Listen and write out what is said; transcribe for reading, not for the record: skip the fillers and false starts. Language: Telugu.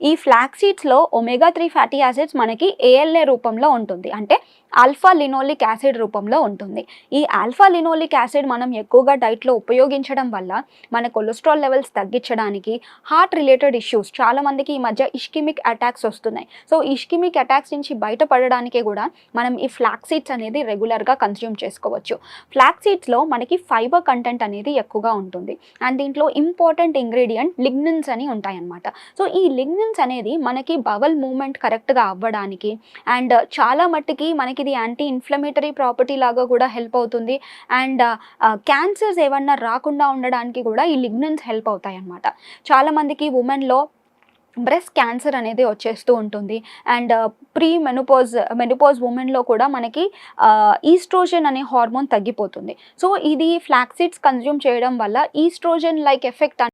ఈ ఫ్లాక్స్ సీడ్స్లో ఒమేగా 3 ఫ్యాటీ యాసిడ్స్ మనకి ఏఎల్ఏ రూపంలో ఉంటుంది, అంటే ఆల్ఫా లినోలిక్ యాసిడ్ రూపంలో ఉంటుంది. ఈ ఆల్ఫా లినోలిక్ యాసిడ్ మనం ఎక్కువగా డైట్లో ఉపయోగించడం వల్ల మన కొలెస్ట్రాల్ లెవెల్స్ తగ్గించడానికి, హార్ట్ రిలేటెడ్ ఇష్యూస్, చాలామందికి ఈ మధ్య ఇష్కిమిక్ అటాక్స్ వస్తున్నాయి. సో ఇష్కిమిక్ అటాక్స్ నుంచి బయటపడడానికి కూడా మనం ఈ ఫ్లాక్స్ సీడ్స్ అనేది రెగ్యులర్గా కన్స్యూమ్ చేసుకోవచ్చు. ఫ్లాక్స్ సీడ్స్లో మనకి ఫైబర్ కంటెంట్ అనేది ఎక్కువగా ఉంటుంది, అండ్ దీంట్లో ఇంపార్టెంట్ ఇంగ్రీడియంట్ లిగ్నిన్స్ అని ఉంటాయన్నమాట. సో ఈ లిగ్నిన్స్ అనేది మనకి బవల్ మూమెంట్ కరెక్ట్గా అవ్వడానికి, అండ్ చాలా మట్టుకి మనకి ఇది యాంటీ ఇన్ఫ్లమేటరీ ప్రాపర్టీ లాగా కూడా హెల్ప్ అవుతుంది, అండ్ క్యాన్సర్స్ ఏమన్నా రాకుండా ఉండడానికి కూడా ఈ లిగ్నిన్స్ హెల్ప్ అవుతాయి అన్నమాట. చాలామందికి ఉమెన్లో బ్రెస్ట్ క్యాన్సర్ అనేది వచ్చేస్తూ ఉంటుంది, అండ్ ప్రీ మెనోపాజ్ ఉమెన్లో కూడా మనకి ఈస్ట్రోజన్ అనే హార్మోన్ తగ్గిపోతుంది. సో ఇది ఫ్లాక్స్ సీడ్స్ కన్జ్యూమ్ చేయడం వల్ల ఈస్ట్రోజన్ లైక్ ఎఫెక్ట్